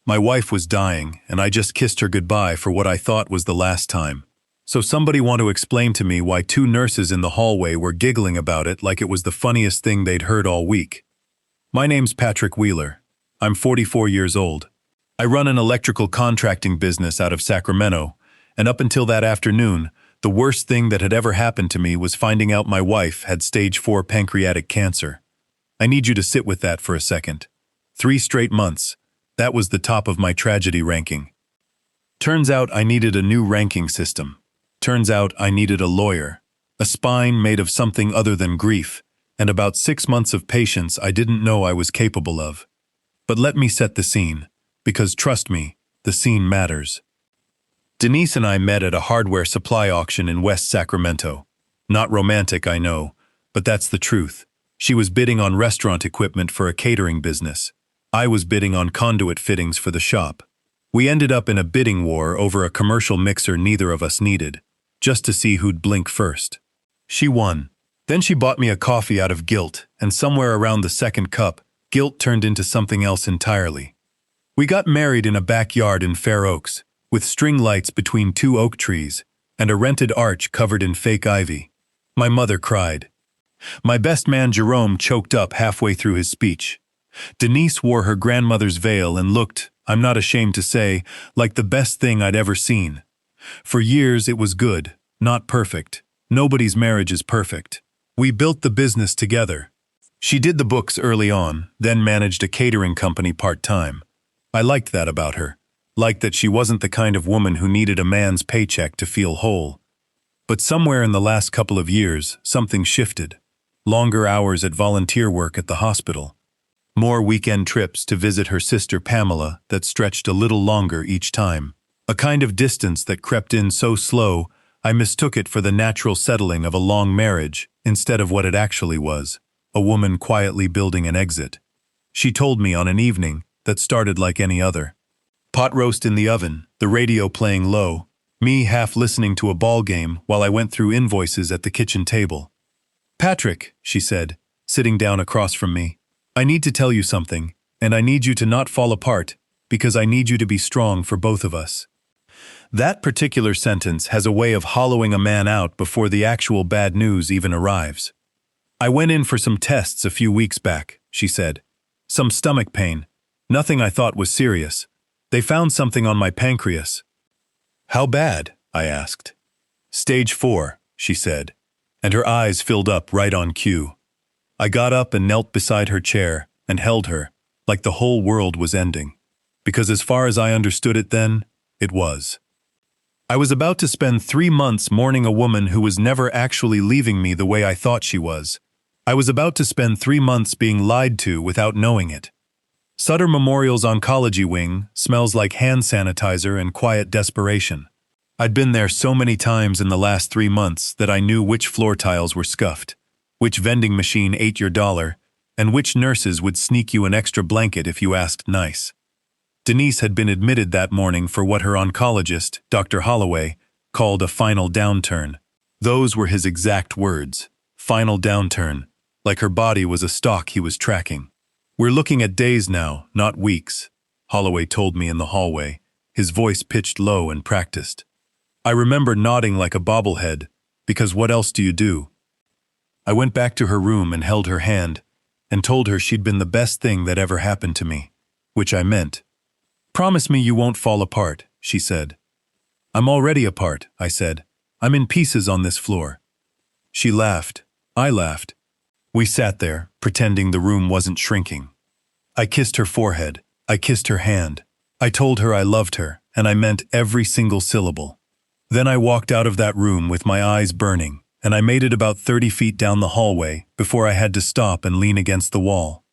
My wife was dying, and I just kissed her goodbye for what I thought was the last time. So somebody want to explain to me why two nurses in the hallway were giggling about it like it was the funniest thing they'd heard all week. My name's Patrick Wheeler. I'm 44 years old. I run an electrical contracting business out of Sacramento, and up until that afternoon, the worst thing that had ever happened to me was finding out my wife had stage 4 pancreatic cancer. I need you to sit with that for a second. 3 straight months. That was the top of my tragedy ranking. Turns out I needed a new ranking system. Turns out I needed a lawyer, a spine made of something other than grief, and about 6 months of patience I didn't know I was capable of. But let me set the scene, because trust me, the scene matters. Denise and I met at a hardware supply auction in West Sacramento. Not romantic, I know, but that's the truth. She was bidding on restaurant equipment for a catering business. I was bidding on conduit fittings for the shop. We ended up in a bidding war over a commercial mixer neither of us needed, just to see who'd blink first. She won. Then she bought me a coffee out of guilt, and somewhere around the second cup, guilt turned into something else entirely. We got married in a backyard in Fair Oaks, with string lights between 2 oak trees, and a rented arch covered in fake ivy. My mother cried. My best man Jerome choked up halfway through his speech. Denise wore her grandmother's veil and looked, I'm not ashamed to say, like the best thing I'd ever seen. For years it was good, not perfect. Nobody's marriage is perfect. We built the business together. She did the books early on, then managed a catering company part-time. I liked that about her. Liked that she wasn't the kind of woman who needed a man's paycheck to feel whole. But somewhere in the last couple of years, something shifted. Longer hours at volunteer work at the hospital. More weekend trips to visit her sister Pamela that stretched a little longer each time. A kind of distance that crept in so slow, I mistook it for the natural settling of a long marriage instead of what it actually was, a woman quietly building an exit. She told me on an evening that started like any other. Pot roast in the oven, the radio playing low, me half listening to a ball game while I went through invoices at the kitchen table. Patrick, she said, sitting down across from me, I need to tell you something, and I need you to not fall apart, because I need you to be strong for both of us. That particular sentence has a way of hollowing a man out before the actual bad news even arrives. I went in for some tests a few weeks back, she said. Some stomach pain. Nothing I thought was serious. They found something on my pancreas. How bad? I asked. Stage 4, she said, and her eyes filled up right on cue. I got up and knelt beside her chair and held her, like the whole world was ending. Because as far as I understood it then, it was. I was about to spend 3 months mourning a woman who was never actually leaving me the way I thought she was. I was about to spend 3 months being lied to without knowing it. Sutter Memorial's oncology wing smells like hand sanitizer and quiet desperation. I'd been there so many times in the last 3 months that I knew which floor tiles were scuffed, which vending machine ate your dollar, and which nurses would sneak you an extra blanket if you asked nice. Denise had been admitted that morning for what her oncologist, Dr. Holloway, called a final downturn. Those were his exact words, final downturn, like her body was a stock he was tracking. We're looking at days now, not weeks, Holloway told me in the hallway, his voice pitched low and practiced. I remember nodding like a bobblehead, because what else do you do? I went back to her room and held her hand, and told her she'd been the best thing that ever happened to me, which I meant. Promise me you won't fall apart, she said. I'm already apart, I said. I'm in pieces on this floor. She laughed. I laughed. We sat there, pretending the room wasn't shrinking. I kissed her forehead. I kissed her hand. I told her I loved her, and I meant every single syllable. Then I walked out of that room with my eyes burning, and I made it about 30 feet down the hallway before I had to stop and lean against the wall.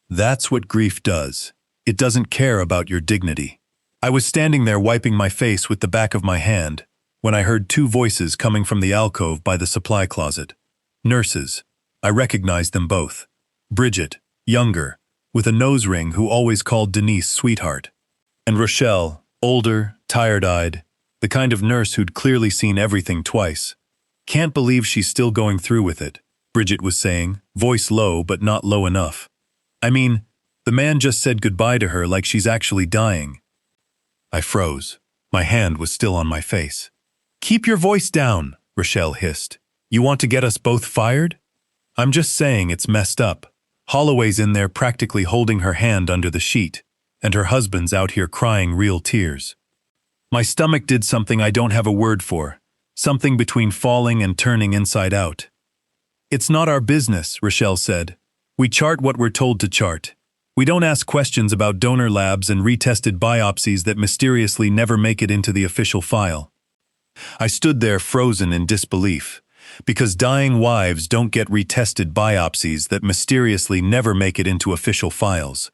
That's what grief does. It doesn't care about your dignity. I was standing there wiping my face with the back of my hand when I heard 2 voices coming from the alcove by the supply closet. Nurses. I recognized them both. Bridget, younger, with a nose ring who always called Denise sweetheart. And Rochelle, older, tired-eyed, the kind of nurse who'd clearly seen everything twice. Can't believe she's still going through with it, Bridget was saying, voice low but not low enough. I mean, the man just said goodbye to her like she's actually dying, I froze. My hand was still on my face. "Keep your voice down," Rochelle hissed. "You want to get us both fired?" "I'm just saying it's messed up. Holloway's in there practically holding her hand under the sheet, and her husband's out here crying real tears." My stomach did something I don't have a word for, something between falling and turning inside out. "It's not our business," Rochelle said. "We chart what we're told to chart. We don't ask questions about donor labs and retested biopsies that mysteriously never make it into the official file." I stood there frozen in disbelief, because dying wives don't get retested biopsies that mysteriously never make it into official files.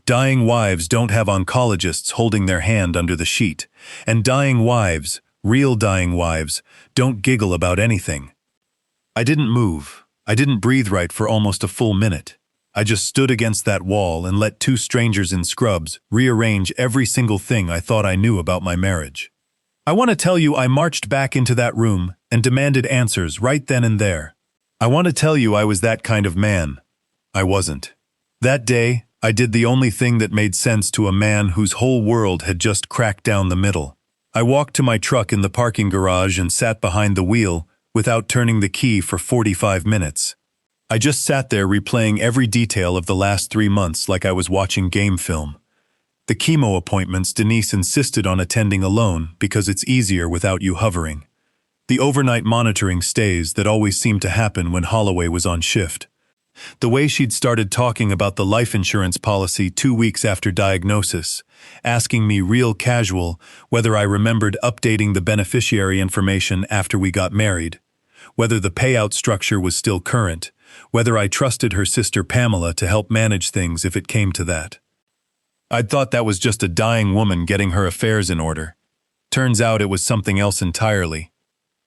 Dying wives don't have oncologists holding their hand under the sheet, and dying wives, real dying wives, don't giggle about anything. I didn't move. I didn't breathe right for almost a full minute. I just stood against that wall and let two strangers in scrubs rearrange every single thing I thought I knew about my marriage. I want to tell you I marched back into that room and demanded answers right then and there. I want to tell you I was that kind of man. I wasn't. That day, I did the only thing that made sense to a man whose whole world had just cracked down the middle. I walked to my truck in the parking garage and sat behind the wheel without turning the key for 45 minutes. I just sat there replaying every detail of the last 3 months like I was watching game film. The chemo appointments Denise insisted on attending alone because it's easier without you hovering. The overnight monitoring stays that always seemed to happen when Holloway was on shift. The way she'd started talking about the life insurance policy 2 weeks after diagnosis, asking me real casual whether I remembered updating the beneficiary information after we got married, whether the payout structure was still current, whether I trusted her sister Pamela to help manage things if it came to that. I'd thought that was just a dying woman getting her affairs in order. Turns out it was something else entirely.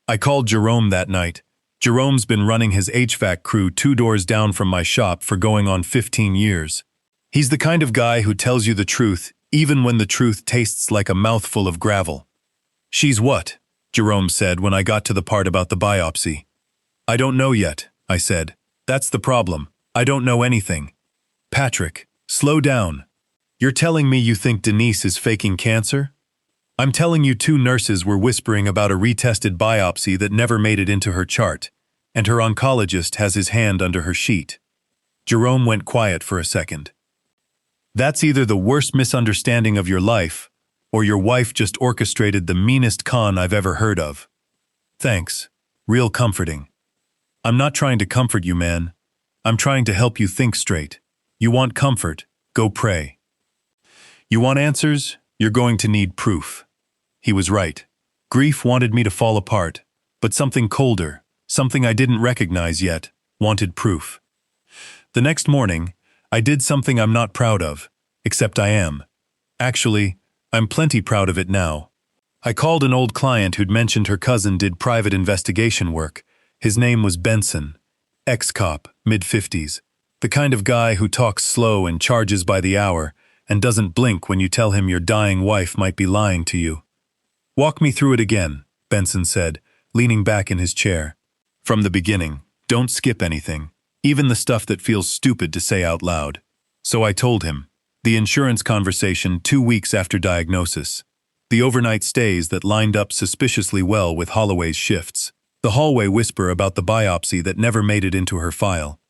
I called Jerome that night. Jerome's been running his HVAC crew 2 doors down from my shop for going on 15 years. He's the kind of guy who tells you the truth even when the truth tastes like a mouthful of gravel. "She's what?" Jerome said when I got to the part about the biopsy. "I don't know yet," I said. "That's the problem. I don't know anything." "Patrick, slow down. You're telling me you think Denise is faking cancer?" "I'm telling you 2 nurses were whispering about a retested biopsy that never made it into her chart, and her oncologist has his hand under her sheet." Jerome went quiet for a second. "That's either the worst misunderstanding of your life, or your wife just orchestrated the meanest con I've ever heard of." "Thanks. Real comforting." "I'm not trying to comfort you, man. I'm trying to help you think straight. You want comfort, go pray. You want answers, you're going to need proof." He was right. Grief wanted me to fall apart, but something colder, something I didn't recognize yet, wanted proof. The next morning, I did something I'm not proud of, except I am. Actually, I'm plenty proud of it now. I called an old client who'd mentioned her cousin did private investigation work. His name was Benson, ex-cop, mid-50s, the kind of guy who talks slow and charges by the hour and doesn't blink when you tell him your dying wife might be lying to you. "Walk me through it again," Benson said, leaning back in his chair. "From the beginning, don't skip anything, even the stuff that feels stupid to say out loud." So I told him. The insurance conversation 2 weeks after diagnosis. The overnight stays that lined up suspiciously well with Holloway's shifts. The hallway whisper about the biopsy that never made it into her file.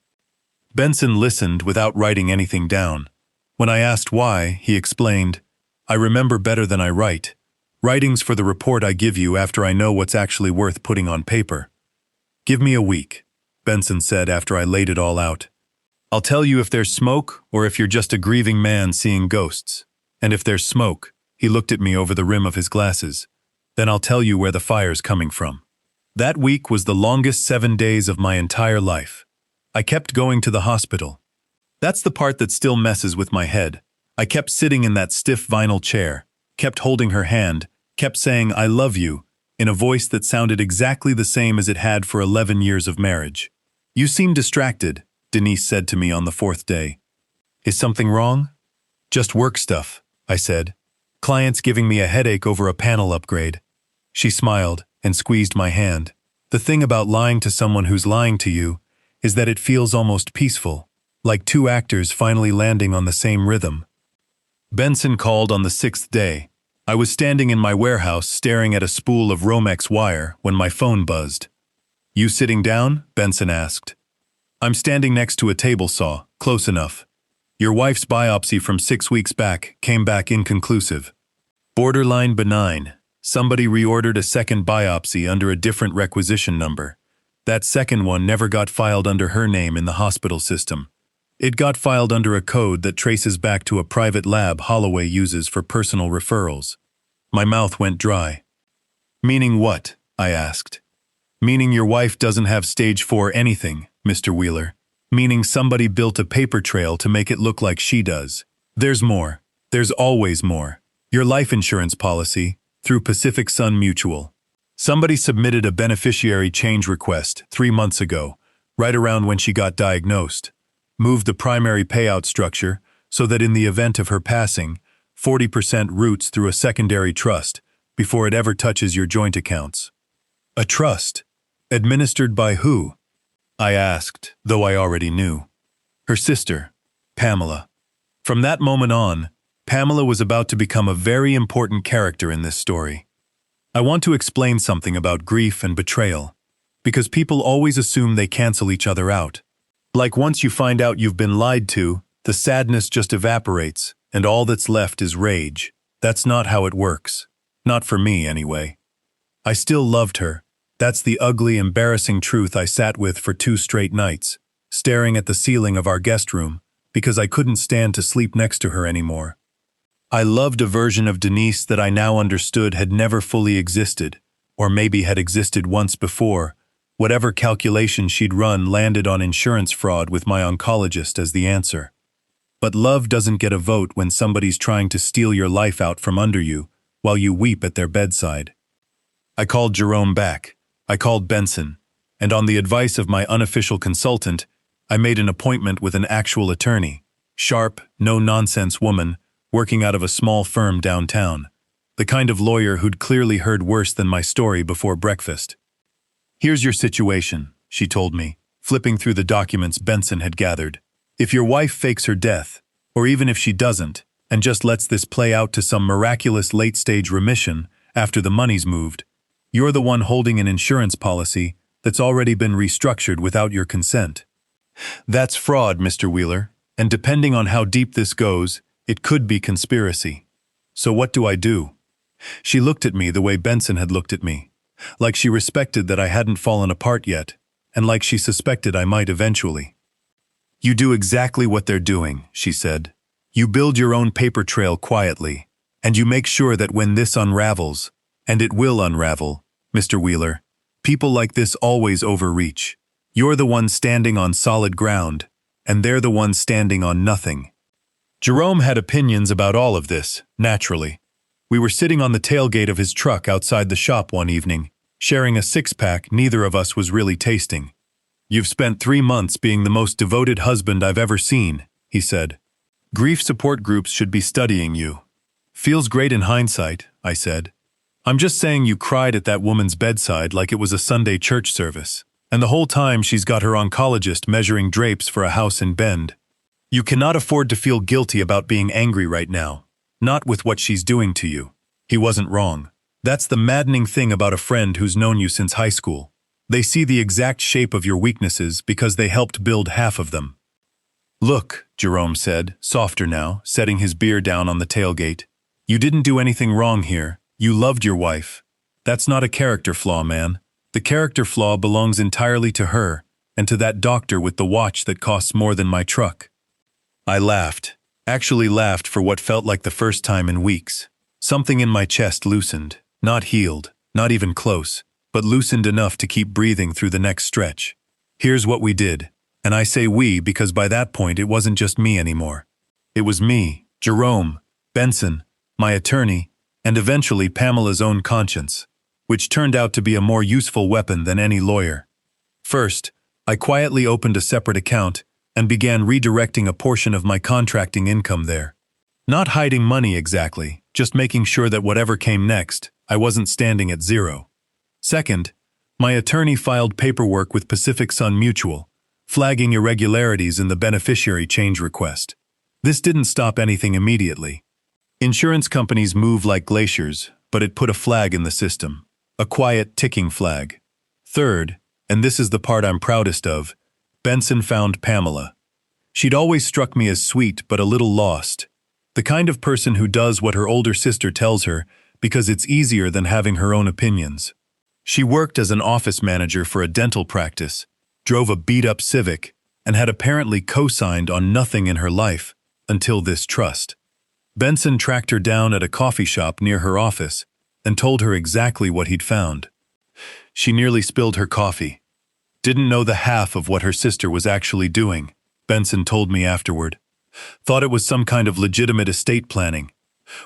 Benson listened without writing anything down. When I asked why, he explained, "I remember better than I write. Writing's for the report I give you after I know what's actually worth putting on paper." "Give me a week," Benson said after I laid it all out. "I'll tell you if there's smoke or if you're just a grieving man seeing ghosts. And if there's smoke," he looked at me over the rim of his glasses, "then I'll tell you where the fire's coming from." That week was the longest 7 days of my entire life. I kept going to the hospital. That's the part that still messes with my head. I kept sitting in that stiff vinyl chair, kept holding her hand, kept saying "I love you" in a voice that sounded exactly the same as it had for 11 years of marriage. "You seem distracted," Denise said to me on the 4th day. "Is something wrong?" "Just work stuff," I said. "Clients giving me a headache over a panel upgrade." She smiled and squeezed my hand. "The thing about lying to someone who's lying to you is that it feels almost peaceful, like 2 actors finally landing on the same rhythm." Benson called on the 6th day. I was standing in my warehouse staring at a spool of Romex wire when my phone buzzed. "You sitting down?" Benson asked. "I'm standing next to a table saw, close enough. Your wife's biopsy from 6 weeks back came back inconclusive. Borderline benign. Somebody reordered a second biopsy under a different requisition number. That second one never got filed under her name in the hospital system. It got filed under a code that traces back to a private lab Holloway uses for personal referrals." My mouth went dry. "Meaning what?" I asked. "Meaning your wife doesn't have stage 4 anything, Mr. Wheeler. Meaning somebody built a paper trail to make it look like she does. There's more. There's always more. Your life insurance policy, through Pacific Sun Mutual. Somebody submitted a beneficiary change request 3 months ago, right around when she got diagnosed. Moved the primary payout structure so that in the event of her passing, 40% routes through a secondary trust before it ever touches your joint accounts." "A trust? Administered by who?" I asked, though I already knew. "Her sister, Pamela." From that moment on, Pamela was about to become a very important character in this story. I want to explain something about grief and betrayal, because people always assume they cancel each other out. Like once you find out you've been lied to, the sadness just evaporates, and all that's left is rage. That's not how it works. Not for me, anyway. I still loved her. That's the ugly, embarrassing truth I sat with for 2 straight nights, staring at the ceiling of our guest room, because I couldn't stand to sleep next to her anymore. I loved a version of Denise that I now understood had never fully existed, or maybe had existed once before. Whatever calculation she'd run landed on insurance fraud with my oncologist as the answer. But love doesn't get a vote when somebody's trying to steal your life out from under you while you weep at their bedside. I called Jerome back. I called Benson, and on the advice of my unofficial consultant, I made an appointment with an actual attorney, sharp, no-nonsense woman, working out of a small firm downtown, the kind of lawyer who'd clearly heard worse than my story before breakfast. "Here's your situation," she told me, flipping through the documents Benson had gathered. "If your wife fakes her death, or even if she doesn't, and just lets this play out to some miraculous late-stage remission after the money's moved, you're the one holding an insurance policy that's already been restructured without your consent. That's fraud, Mr. Wheeler, and depending on how deep this goes, it could be conspiracy. So what do I do?" She looked at me the way Benson had looked at me, like she respected that I hadn't fallen apart yet, and like she suspected I might eventually. "You do exactly what they're doing," she said. "You build your own paper trail quietly, and you make sure that when this unravels, and it will unravel, Mr. Wheeler, people like this always overreach. You're the one standing on solid ground, and they're the ones standing on nothing." Jerome had opinions about all of this, naturally. We were sitting on the tailgate of his truck outside the shop one evening, sharing a 6-pack neither of us was really tasting. "You've spent 3 months being the most devoted husband I've ever seen," he said. "Grief support groups should be studying you." "Feels great in hindsight," I said. "I'm just saying you cried at that woman's bedside like it was a Sunday church service, and the whole time she's got her oncologist measuring drapes for a house in Bend. You cannot afford to feel guilty about being angry right now, not with what she's doing to you." He wasn't wrong. That's the maddening thing about a friend who's known you since high school. They see the exact shape of your weaknesses because they helped build half of them. "Look," Jerome said, softer now, setting his beer down on the tailgate. "You didn't do anything wrong here. You loved your wife. That's not a character flaw, man. The character flaw belongs entirely to her, and to that doctor with the watch that costs more than my truck." I laughed. Actually laughed for what felt like the first time in weeks. Something in my chest loosened, not healed, not even close, but loosened enough to keep breathing through the next stretch. Here's what we did, and I say we because by that point it wasn't just me anymore. It was me, Jerome, Benson, my attorney, and eventually Pamela's own conscience, which turned out to be a more useful weapon than any lawyer. First, I quietly opened a separate account and began redirecting a portion of my contracting income there. Not hiding money exactly, just making sure that whatever came next, I wasn't standing at zero. Second, my attorney filed paperwork with Pacific Sun Mutual, flagging irregularities in the beneficiary change request. This didn't stop anything immediately. Insurance companies move like glaciers, but it put a flag in the system. A quiet, ticking flag. Third, and this is the part I'm proudest of, Benson found Pamela. She'd always struck me as sweet but a little lost. The kind of person who does what her older sister tells her because it's easier than having her own opinions. She worked as an office manager for a dental practice, drove a beat-up Civic, and had apparently co-signed on nothing in her life until this trust. Benson tracked her down at a coffee shop near her office and told her exactly what he'd found. She nearly spilled her coffee. Didn't know the half of what her sister was actually doing, Benson told me afterward. Thought it was some kind of legitimate estate planning.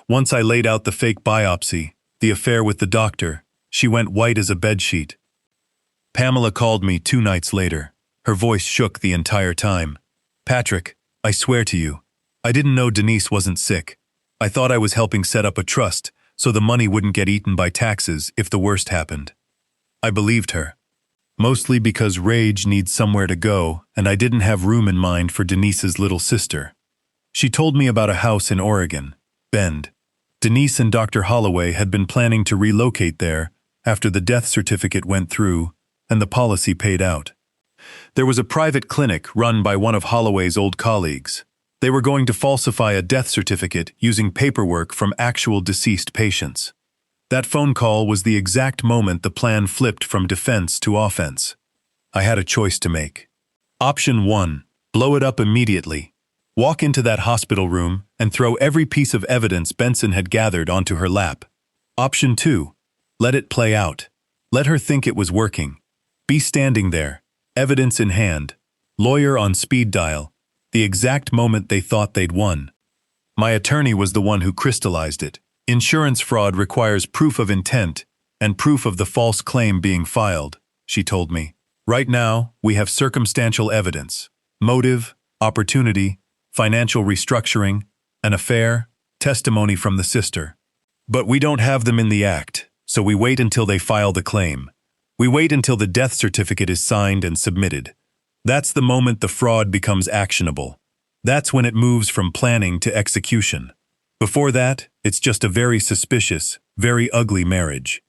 Once I laid out the fake biopsy, the affair with the doctor, she went white as a bedsheet. Pamela called me 2 nights later. Her voice shook the entire time. "Patrick, I swear to you, I didn't know Denise wasn't sick. I thought I was helping set up a trust so the money wouldn't get eaten by taxes if the worst happened." I believed her. Mostly because rage needs somewhere to go, and I didn't have room in mind for Denise's little sister. She told me about a house in Oregon, Bend. Denise and Dr. Holloway had been planning to relocate there after the death certificate went through and the policy paid out. There was a private clinic run by one of Holloway's old colleagues. They were going to falsify a death certificate using paperwork from actual deceased patients. That phone call was the exact moment the plan flipped from defense to offense. I had a choice to make. Option 1, blow it up immediately. Walk into that hospital room and throw every piece of evidence Benson had gathered onto her lap. Option 2, let it play out. Let her think it was working. Be standing there, evidence in hand, lawyer on speed dial, the exact moment they thought they'd won. My attorney was the one who crystallized it. Insurance fraud requires proof of intent and proof of the false claim being filed, she told me. Right now, we have circumstantial evidence, motive, opportunity, financial restructuring, an affair, testimony from the sister. But we don't have them in the act, so we wait until they file the claim. We wait until the death certificate is signed and submitted. That's the moment the fraud becomes actionable. That's when it moves from planning to execution. Before that, it's just a very suspicious, very ugly marriage.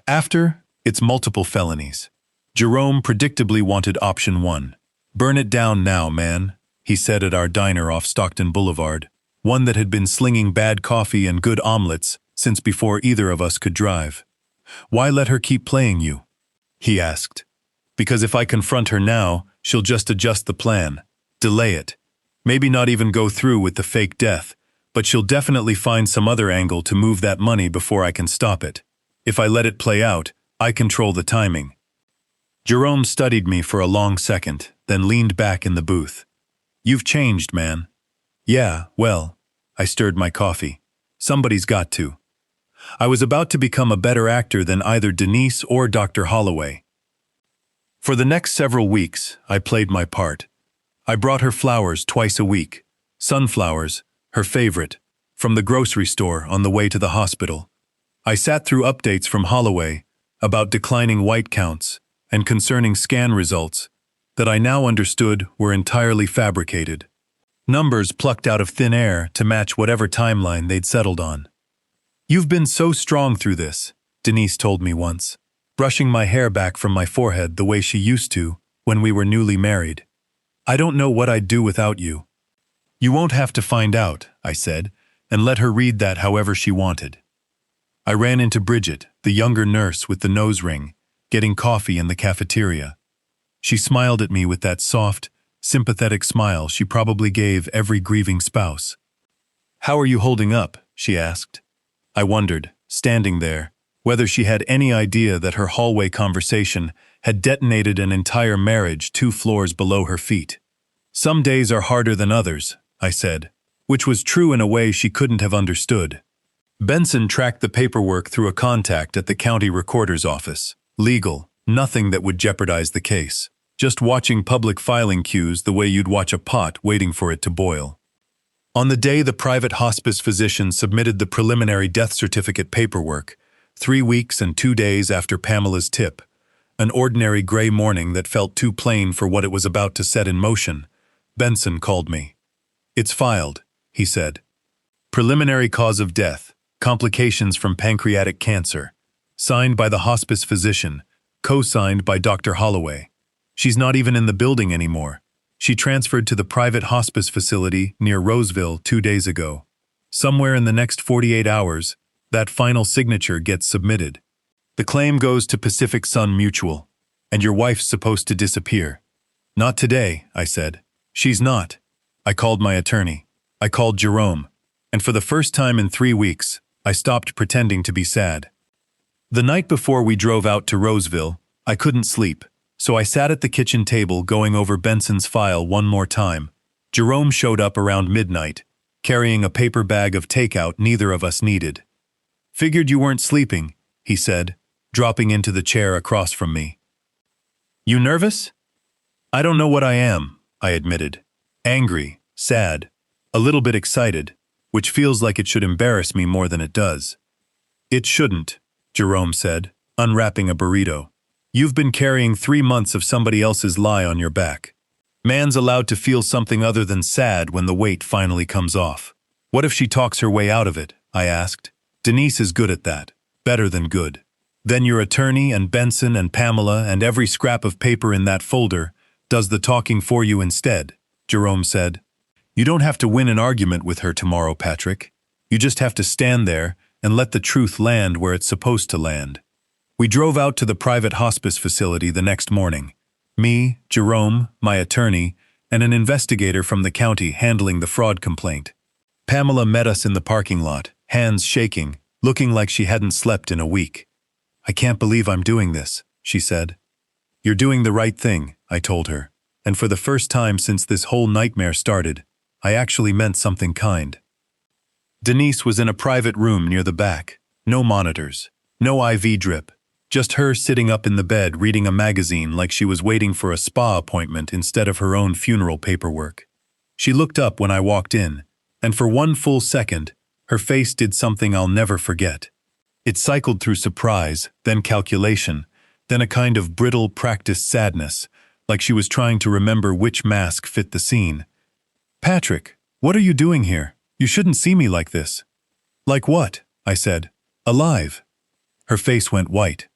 After, it's multiple felonies. Jerome predictably wanted option 1. "Burn it down now, man," he said at our diner off Stockton Boulevard, one that had been slinging bad coffee and good omelets since before either of us could drive. "Why let her keep playing you?" he asked. "Because if I confront her now, she'll just adjust the plan, delay it, maybe not even go through with the fake death, but she'll definitely find some other angle to move that money before I can stop it. If I let it play out, I control the timing." Jerome studied me for a long second, then leaned back in the booth. "You've changed, man." "Yeah, well," I stirred my coffee. "Somebody's got to." I was about to become a better actor than either Denise or Dr. Holloway. For the next several weeks, I played my part. I brought her flowers twice a week, sunflowers, her favorite, from the grocery store on the way to the hospital. I sat through updates from Holloway about declining white counts and concerning scan results that I now understood were entirely fabricated. Numbers plucked out of thin air to match whatever timeline they'd settled on. "You've been so strong through this," Denise told me once, brushing my hair back from my forehead the way she used to when we were newly married. "I don't know what I'd do without you." "You won't have to find out," I said, and let her read that however she wanted. I ran into Bridget, the younger nurse with the nose ring, getting coffee in the cafeteria. She smiled at me with that soft, sympathetic smile she probably gave every grieving spouse. "How are you holding up?" she asked. I wondered, standing there, whether she had any idea that her hallway conversation had detonated an entire marriage 2 floors below her feet. "Some days are harder than others," I said, which was true in a way she couldn't have understood. Benson tracked the paperwork through a contact at the county recorder's office. Legal, nothing that would jeopardize the case. Just watching public filing queues the way you'd watch a pot waiting for it to boil. On the day the private hospice physician submitted the preliminary death certificate paperwork, 3 weeks and 2 days after Pamela's tip, an ordinary gray morning that felt too plain for what it was about to set in motion, Benson called me. "It's filed," he said. Preliminary cause of death, complications from pancreatic cancer. Signed by the hospice physician, co-signed by Dr. Holloway. She's not even in the building anymore. She transferred to the private hospice facility near Roseville 2 days ago. Somewhere in the next 48 hours, that final signature gets submitted. The claim goes to Pacific Sun Mutual, and your wife's supposed to disappear. Not today, I said. She's not. I called my attorney. I called Jerome. And for the first time in 3 weeks, I stopped pretending to be sad. The night before we drove out to Roseville, I couldn't sleep, so I sat at the kitchen table going over Benson's file one more time. Jerome showed up around midnight, carrying a paper bag of takeout neither of us needed. Figured you weren't sleeping, he said, dropping into the chair across from me. You nervous? I don't know what I am, I admitted. Angry, sad, a little bit excited, which feels like it should embarrass me more than it does. It shouldn't, Jerome said, unwrapping a burrito. You've been carrying 3 months of somebody else's lie on your back. Man's allowed to feel something other than sad when the weight finally comes off. What if she talks her way out of it? I asked. Denise is good at that. Better than good. Then your attorney and Benson and Pamela and every scrap of paper in that folder does the talking for you instead, Jerome said. You don't have to win an argument with her tomorrow, Patrick. You just have to stand there and let the truth land where it's supposed to land. We drove out to the private hospice facility the next morning. Me, Jerome, my attorney, and an investigator from the county handling the fraud complaint. Pamela met us in the parking lot, hands shaking, looking like she hadn't slept in a week. I can't believe I'm doing this, she said. You're doing the right thing, I told her, and for the first time since this whole nightmare started, I actually meant something kind. Denise was in a private room near the back. No monitors, no IV drip, just her sitting up in the bed reading a magazine like she was waiting for a spa appointment instead of her own funeral paperwork. She looked up when I walked in, and for one full second, her face did something I'll never forget. It cycled through surprise, then calculation, then a kind of brittle, practiced sadness, like she was trying to remember which mask fit the scene. Patrick, what are you doing here? You shouldn't see me like this. Like what? I said. Alive. Her face went white.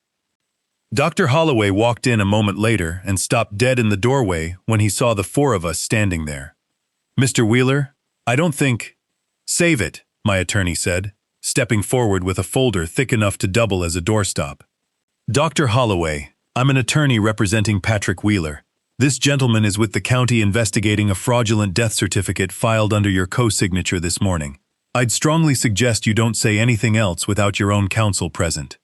Dr. Holloway walked in a moment later and stopped dead in the doorway when he saw the 4 of us standing there. Mr. Wheeler, I don't think... Save it, my attorney said, stepping forward with a folder thick enough to double as a doorstop. Dr. Holloway, I'm an attorney representing Patrick Wheeler. This gentleman is with the county investigating a fraudulent death certificate filed under your co-signature this morning. I'd strongly suggest you don't say anything else without your own counsel present.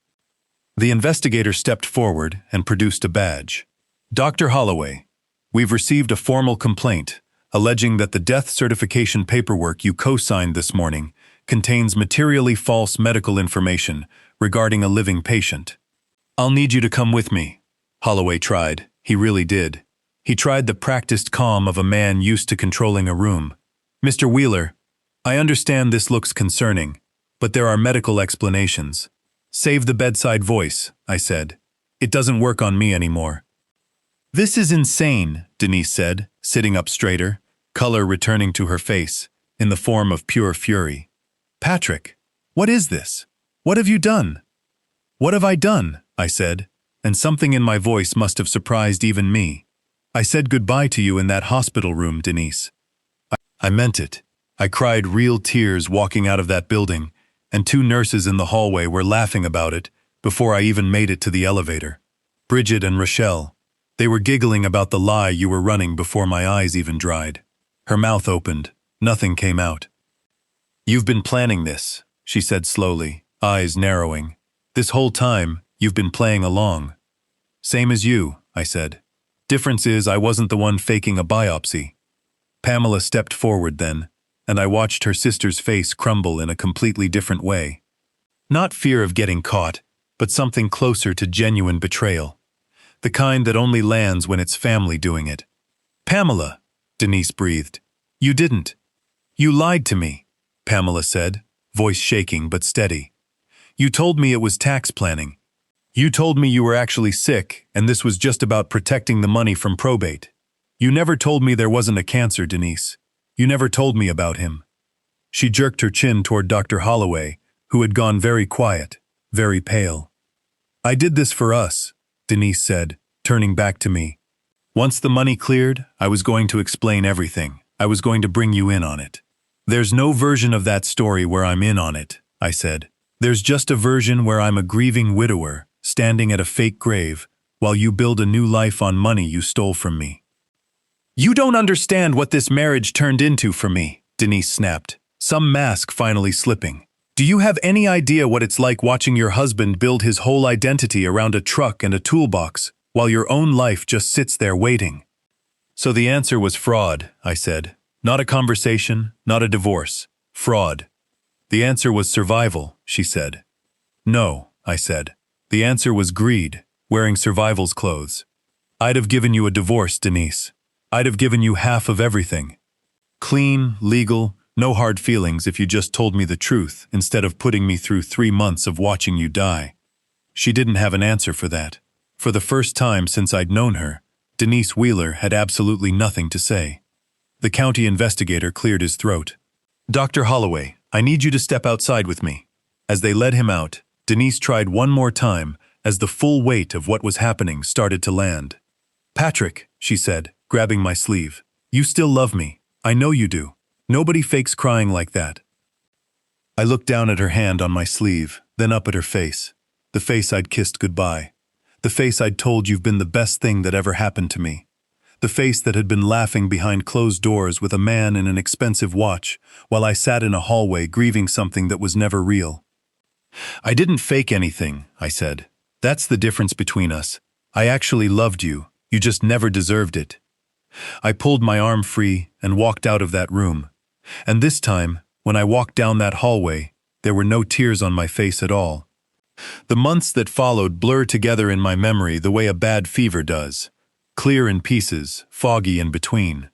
The investigator stepped forward and produced a badge. Dr. Holloway, we've received a formal complaint alleging that the death certification paperwork you co-signed this morning contains materially false medical information regarding a living patient. I'll need you to come with me. Holloway tried. He really did. He tried the practiced calm of a man used to controlling a room. Mr. Wheeler, I understand this looks concerning, but there are medical explanations. Save the bedside voice, I said. It doesn't work on me anymore. This is insane, Denise said, sitting up straighter, color returning to her face, in the form of pure fury. Patrick, what is this? What have you done? What have I done? I said, and something in my voice must have surprised even me. I said goodbye to you in that hospital room, Denise. I meant it. I cried real tears walking out of that building, and 2 nurses in the hallway were laughing about it before I even made it to the elevator. Bridget and Rochelle. They were giggling about the lie you were running before my eyes even dried. Her mouth opened. Nothing came out. You've been planning this, she said slowly, eyes narrowing. This whole time, you've been playing along. Same as you, I said. Difference is I wasn't the one faking a biopsy. Pamela stepped forward then, and I watched her sister's face crumble in a completely different way. Not fear of getting caught, but something closer to genuine betrayal. The kind that only lands when it's family doing it. Pamela, Denise breathed. You didn't. You lied to me, Pamela said, voice shaking but steady. You told me it was tax planning. You told me you were actually sick, and this was just about protecting the money from probate. You never told me there wasn't a cancer, Denise. You never told me about him. She jerked her chin toward Dr. Holloway, who had gone very quiet, very pale. "I did this for us," Denise said, turning back to me. "Once the money cleared, I was going to explain everything. I was going to bring you in on it." "There's no version of that story where I'm in on it," I said. "There's just a version where I'm a grieving widower, standing at a fake grave, while you build a new life on money you stole from me." "You don't understand what this marriage turned into for me," Denise snapped, some mask finally slipping. "Do you have any idea what it's like watching your husband build his whole identity around a truck and a toolbox, while your own life just sits there waiting?" "So the answer was fraud," I said. "Not a conversation, not a divorce. Fraud." "The answer was survival," she said. "No," I said. "The answer was greed, wearing survival's clothes. I'd have given you a divorce, Denise. I'd have given you half of everything. Clean, legal, no hard feelings if you just told me the truth instead of putting me through 3 months of watching you die." She didn't have an answer for that. For the first time since I'd known her, Denise Wheeler had absolutely nothing to say. The county investigator cleared his throat. "Dr. Holloway, I need you to step outside with me." As they led him out, Denise tried one more time as the full weight of what was happening started to land. "Patrick," she said, grabbing my sleeve, "you still love me. I know you do. Nobody fakes crying like that." I looked down at her hand on my sleeve, then up at her face. The face I'd kissed goodbye. The face I'd told you've been the best thing that ever happened to me. The face that had been laughing behind closed doors with a man in an expensive watch, while I sat in a hallway grieving something that was never real. "I didn't fake anything," I said. "That's the difference between us. I actually loved you. You just never deserved it." I pulled my arm free and walked out of that room. And this time, when I walked down that hallway, there were no tears on my face at all. The months that followed blur together in my memory the way a bad fever does. Clear in pieces, foggy in between.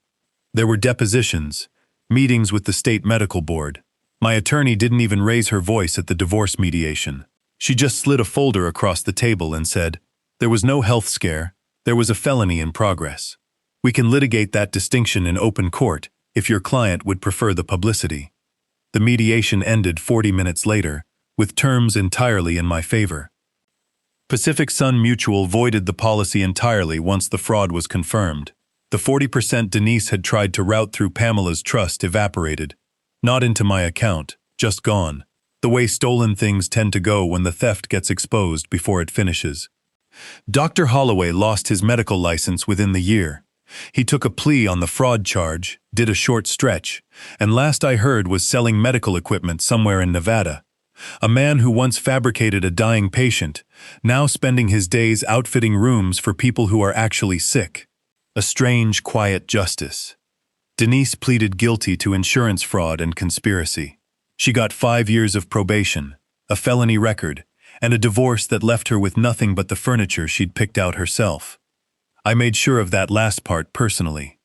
There were depositions, meetings with the state medical board. My attorney didn't even raise her voice at the divorce mediation. She just slid a folder across the table and said, "There was no health scare. There was a felony in progress. We can litigate that distinction in open court if your client would prefer the publicity." The mediation ended 40 minutes later, with terms entirely in my favor. Pacific Sun Mutual voided the policy entirely once the fraud was confirmed. The 40% Denise had tried to route through Pamela's trust evaporated. Not into my account, just gone. The way stolen things tend to go when the theft gets exposed before it finishes. Dr. Holloway lost his medical license within the year. He took a plea on the fraud charge, did a short stretch, and last I heard was selling medical equipment somewhere in Nevada. A man who once fabricated a dying patient, now spending his days outfitting rooms for people who are actually sick. A strange, quiet justice. Denise pleaded guilty to insurance fraud and conspiracy. She got 5 years of probation, a felony record, and a divorce that left her with nothing but the furniture she'd picked out herself. I made sure of that last part personally.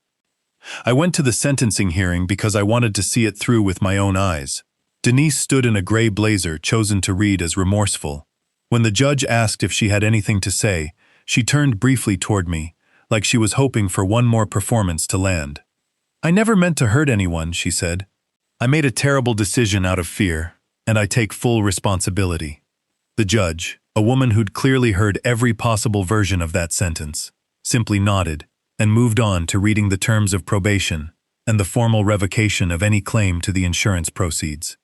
I went to the sentencing hearing because I wanted to see it through with my own eyes. Denise stood in a gray blazer chosen to read as remorseful. When the judge asked if she had anything to say, she turned briefly toward me, like she was hoping for one more performance to land. "I never meant to hurt anyone," she said. "I made a terrible decision out of fear, and I take full responsibility." The judge, a woman who'd clearly heard every possible version of that sentence, simply nodded and moved on to reading the terms of probation and the formal revocation of any claim to the insurance proceeds.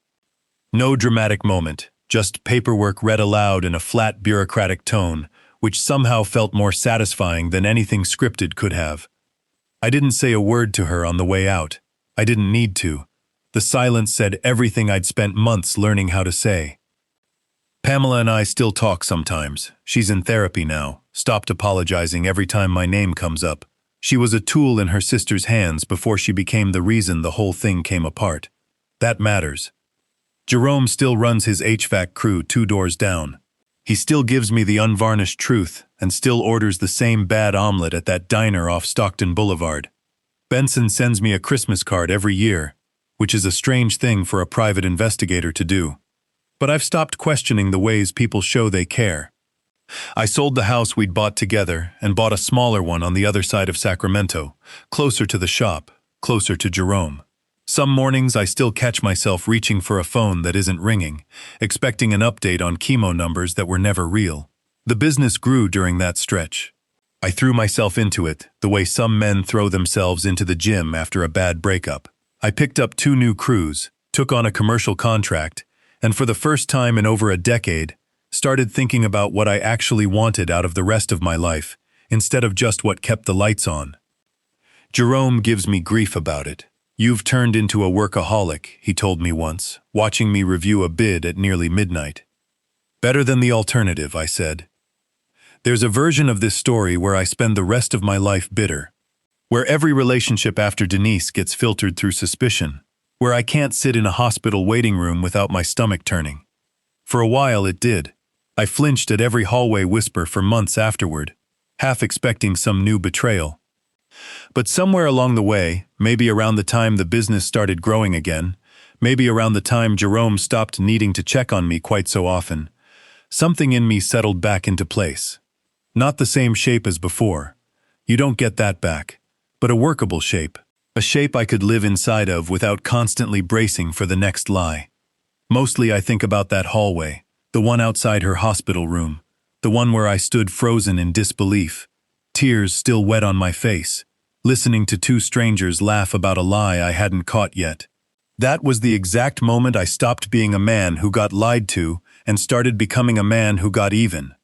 No dramatic moment, just paperwork read aloud in a flat bureaucratic tone, which somehow felt more satisfying than anything scripted could have. I didn't say a word to her on the way out. I didn't need to. The silence said everything I'd spent months learning how to say. Pamela and I still talk sometimes. She's in therapy now, stopped apologizing every time my name comes up. She was a tool in her sister's hands before she became the reason the whole thing came apart. That matters. Jerome still runs his HVAC crew 2 doors down. He still gives me the unvarnished truth and still orders the same bad omelet at that diner off Stockton Boulevard. Benson sends me a Christmas card every year, which is a strange thing for a private investigator to do. But I've stopped questioning the ways people show they care. I sold the house we'd bought together and bought a smaller one on the other side of Sacramento, closer to the shop, closer to Jerome. Some mornings I still catch myself reaching for a phone that isn't ringing, expecting an update on chemo numbers that were never real. The business grew during that stretch. I threw myself into it, the way some men throw themselves into the gym after a bad breakup. I picked up 2 new crews, took on a commercial contract, and for the first time in over a decade, started thinking about what I actually wanted out of the rest of my life, instead of just what kept the lights on. Jerome gives me grief about it. "You've turned into a workaholic," he told me once, watching me review a bid at nearly midnight. "Better than the alternative," I said. There's a version of this story where I spend the rest of my life bitter, where every relationship after Denise gets filtered through suspicion, where I can't sit in a hospital waiting room without my stomach turning. For a while it did. I flinched at every hallway whisper for months afterward, half expecting some new betrayal. But somewhere along the way, maybe around the time the business started growing again, maybe around the time Jerome stopped needing to check on me quite so often, something in me settled back into place. Not the same shape as before. You don't get that back. But a workable shape. A shape I could live inside of without constantly bracing for the next lie. Mostly I think about that hallway, the one outside her hospital room, the one where I stood frozen in disbelief, tears still wet on my face, listening to 2 strangers laugh about a lie I hadn't caught yet. That was the exact moment I stopped being a man who got lied to and started becoming a man who got even.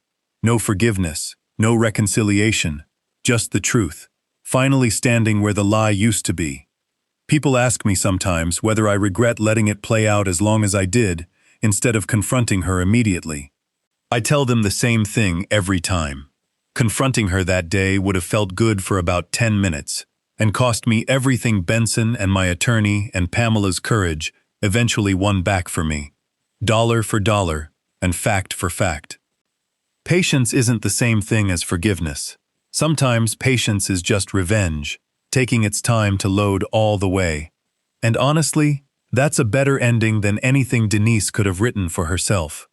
No forgiveness, no reconciliation, just the truth, finally standing where the lie used to be. People ask me sometimes whether I regret letting it play out as long as I did, instead of confronting her immediately. I tell them the same thing every time. Confronting her that day would have felt good for about 10 minutes, and cost me everything Benson and my attorney and Pamela's courage eventually won back for me. Dollar for dollar, and fact for fact. Patience isn't the same thing as forgiveness. Sometimes patience is just revenge, taking its time to load all the way. And honestly, that's a better ending than anything Denise could have written for herself.